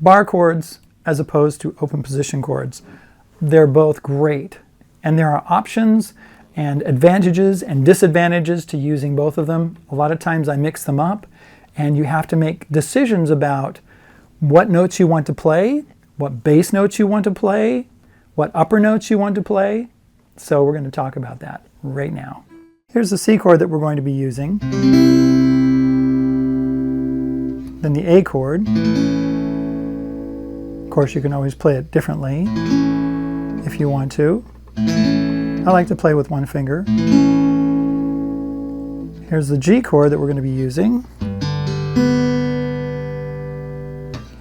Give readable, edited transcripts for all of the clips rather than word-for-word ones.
Bar chords as opposed to open position chords. They're both great, and there are options and advantages and disadvantages to using both of them. A lot of times I mix them up, and you have to make decisions about what notes you want to play, what bass notes you want to play, what upper notes you want to play. So we're going to talk about that right now. Here's the C chord that we're going to be using. Then the A chord. Of course, you can always play it differently if you want to. I like to play with one finger. Here's the G chord that we're going to be using.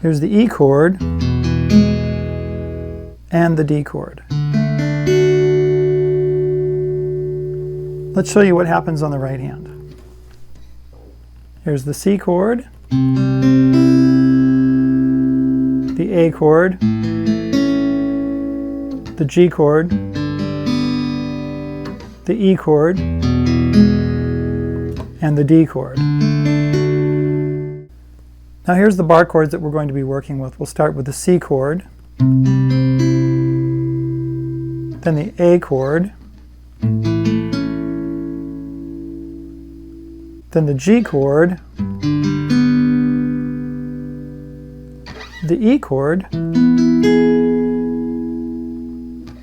Here's the E chord and the D chord. Let's show you what happens on the right hand. Here's the C chord, the A chord, the G chord, the E chord, and the D chord. Now here's the bar chords that we're going to be working with. We'll start with the C chord, then the A chord, then the G chord, the E chord,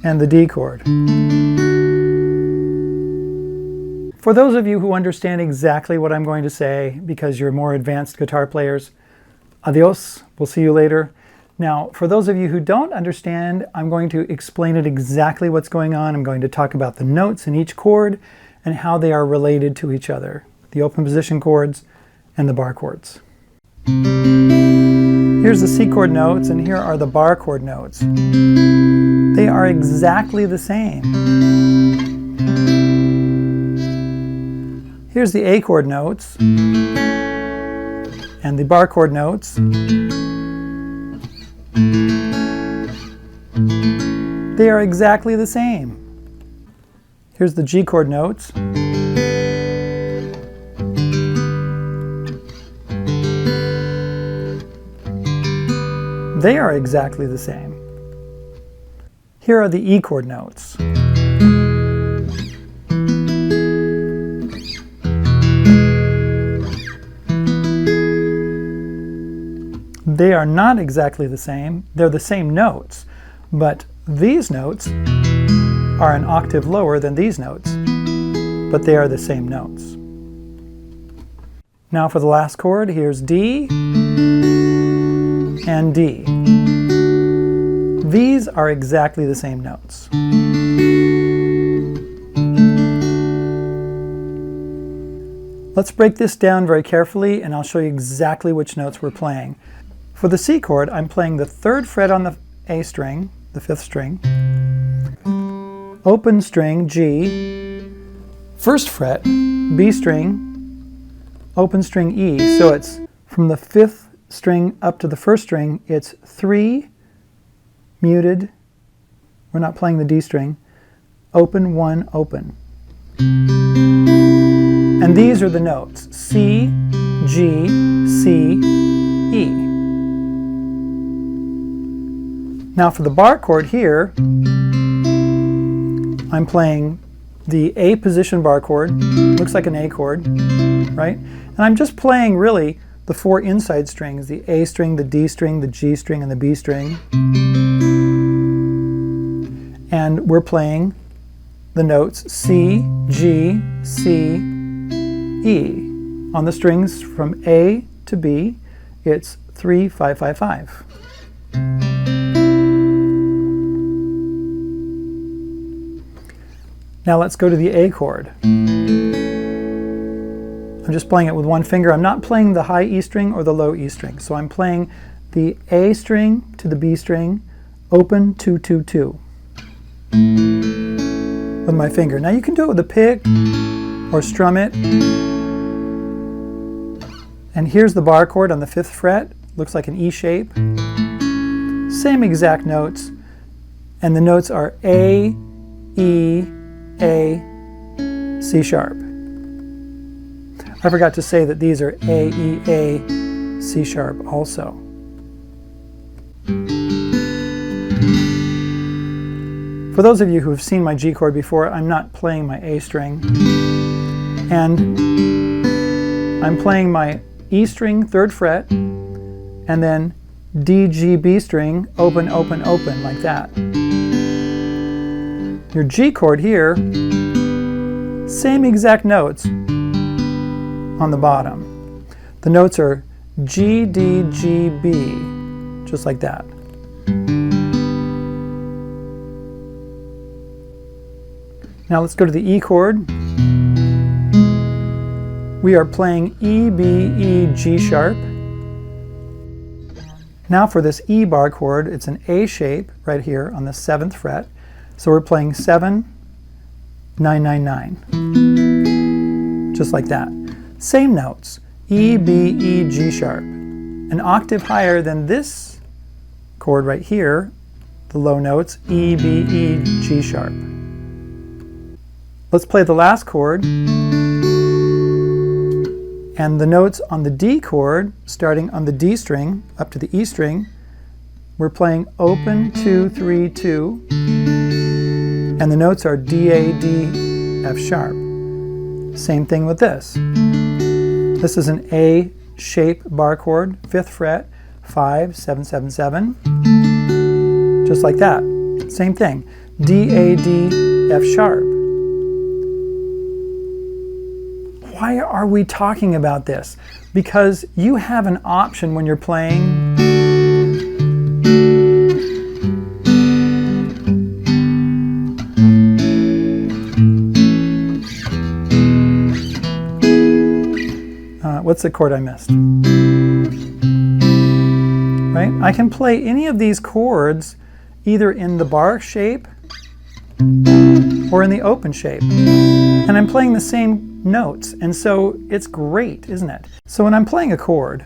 and the D chord. For those of you who understand exactly what I'm going to say, because you're more advanced guitar players, adios, we'll see you later. Now, for those of you who don't understand, I'm going to explain it exactly what's going on. I'm going to talk about the notes in each chord and how they are related to each other, the open position chords and the bar chords. Here's the C chord notes, and here are the bar chord notes. They are exactly the same. Here's the A chord notes and the bar chord notes. They are exactly the same. Here's the G chord notes. They are exactly the same. Here are the E chord notes. They are not exactly the same. They're the same notes, but these notes are an octave lower than these notes, but they are the same notes. Now for the last chord, here's D and D. These are exactly the same notes. Let's break this down very carefully, and I'll show you exactly which notes we're playing. For the C chord, I'm playing the 3rd fret on the A string, the 5th string, open string G, 1st fret, B string, open string E. So it's from the 5th string up to the 1st string, it's 3, muted, we're not playing the D string, open, 1, open. And these are the notes, C, G, C, E. Now for the bar chord here, I'm playing the A position bar chord, looks like an A chord, right? And I'm just playing really the 4 inside strings, the A string, the D string, the G string, and the B string. And we're playing the notes C, G, C, E. On the strings from A to B, it's 3, 5, 5, 5. Now let's go to the A chord. I'm just playing it with one finger. I'm not playing the high E string or the low E string. So I'm playing the A string to the B string, open 2, 2, 2 with my finger. Now you can do it with a pick or strum it. And here's the bar chord on the 5th fret. Looks like an E shape. Same exact notes. And the notes are A, E, A, C sharp. I forgot to say that these are A, E, A, C sharp also. For those of you who have seen my G chord before, I'm not playing my A string. And I'm playing my E string, 3rd fret, and then D, G, B string, open, open, open, like that. Your G chord here, same exact notes on the bottom. The notes are G, D, G, B, just like that. Now let's go to the E chord. We are playing E, B, E, G sharp. Now for this E bar chord, it's an A shape right here on the 7th fret. So we're playing 7, 9, 9, 9. Just like that. Same notes, E, B, E, G sharp. An octave higher than this chord right here, the low notes, E, B, E, G sharp. Let's play the last chord. And the notes on the D chord, starting on the D string up to the E string, we're playing open, 2, 3, 2. And the notes are D, A, D, F sharp. Same thing with this. This is an A shape bar chord, 5th fret, 5, 7, 7, 7. Just like that. Same thing. D, A, D, F sharp. Why are we talking about this? Because you have an option when you're playing what's the chord I missed? Right? I can play any of these chords either in the bar shape or in the open shape. And I'm playing the same notes, and so it's great, isn't it? So when I'm playing a chord,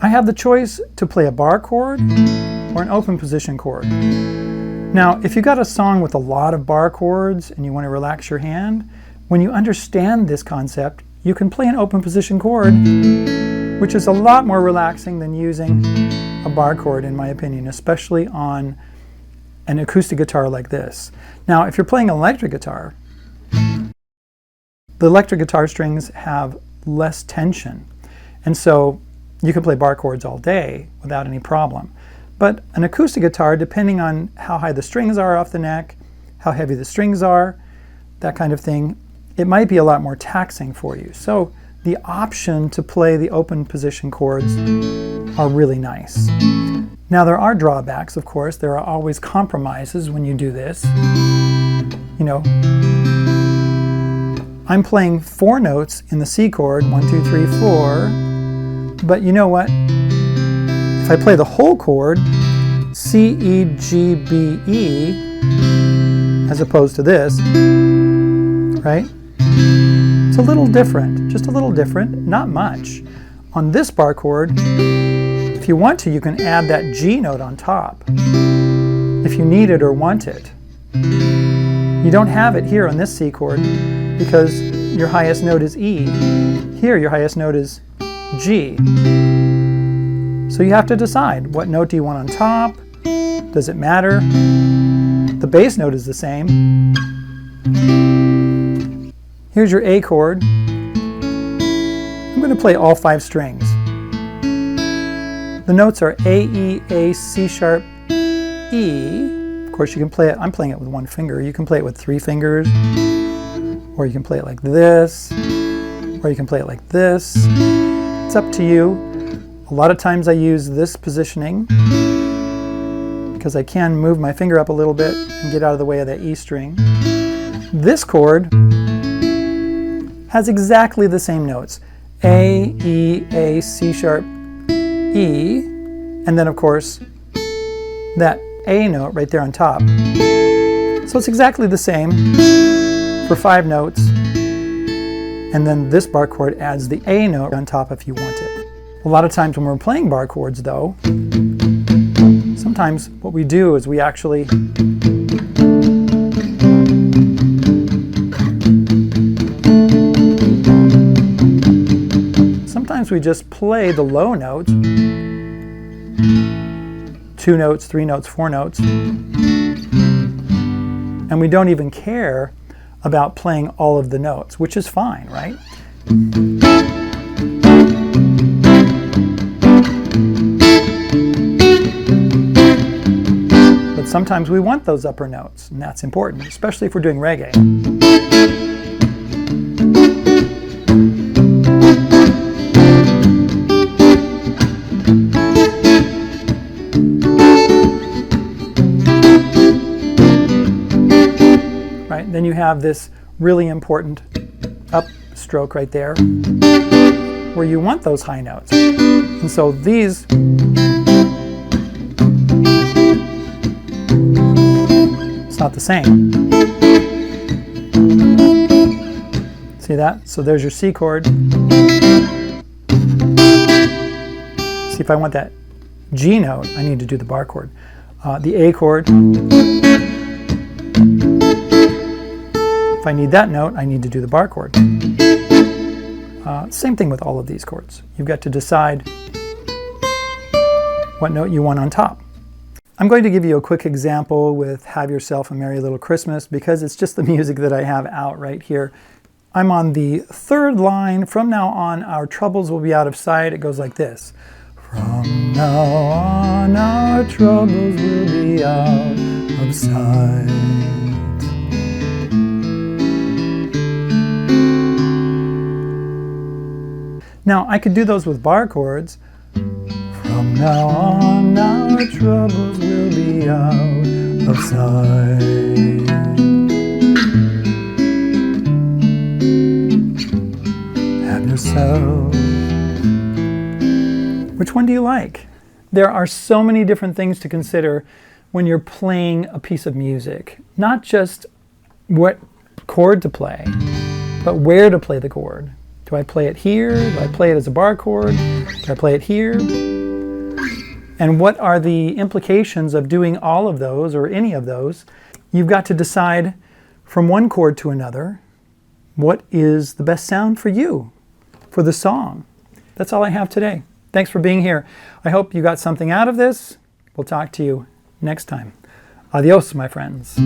I have the choice to play a bar chord or an open position chord. Now, if you got a song with a lot of bar chords and you want to relax your hand, when you understand this concept, you can play an open position chord, which is a lot more relaxing than using a bar chord, in my opinion, especially on an acoustic guitar like this. Now, if you're playing electric guitar, the electric guitar strings have less tension, and so you can play bar chords all day without any problem. But an acoustic guitar, depending on how high the strings are off the neck, how heavy the strings are, that kind of thing, it might be a lot more taxing for you. So the option to play the open position chords are really nice. Now there are drawbacks, of course. There are always compromises when you do this. You know, I'm playing 4 notes in the C chord, 1, 2, 3, 4, but you know what? If I play the whole chord, C, E, G, B, E, as opposed to this, right? It's a little different, just a little different, not much. On this bar chord, if you want to, you can add that G note on top, if you need it or want it. You don't have it here on this C chord because your highest note is E. Here your highest note is G. So you have to decide, what note do you want on top? Does it matter? The bass note is the same. Here's your A chord. I'm going to play all 5 strings. The notes are A, E, A, C sharp, E. Of course you can play it, I'm playing it with 1 finger. You can play it with 3 fingers, or you can play it like this, or you can play it like this. It's up to you. A lot of times I use this positioning because I can move my finger up a little bit and get out of the way of that E string. This chord has exactly the same notes. A, E, A, C sharp, E, and then of course that A note right there on top. So it's exactly the same for 5 notes, and then this bar chord adds the A note on top if you want it. A lot of times when we're playing bar chords though, sometimes what we do is we actually sometimes we just play the low notes, 2 notes, 3 notes, 4 notes, and we don't even care about playing all of the notes, which is fine, right? But sometimes we want those upper notes, and that's important, especially if we're doing reggae. Right, then you have this really important up stroke right there, where you want those high notes. And so these not the same. See that? So there's your C chord. See if I want that G note, I need to do the bar chord. The A chord. If I need that note, I need to do the bar chord. Same thing with all of these chords. You've got to decide what note you want on top. I'm going to give you a quick example with Have Yourself a Merry Little Christmas because it's just the music that I have out right here. I'm on the 3rd line. From now on, our troubles will be out of sight. It goes like this. From now on, our troubles will be out of sight. Now, I could do those with bar chords. From now on, our troubles will be out of sight. Have yourself. Which one do you like? There are so many different things to consider when you're playing a piece of music. Not just what chord to play, but where to play the chord. Do I play it here? Do I play it as a bar chord? Do I play it here? And what are the implications of doing all of those or any of those? You've got to decide from one chord to another what is the best sound for you, for the song. That's all I have today. Thanks for being here. I hope you got something out of this. We'll talk to you next time. Adios, my friends.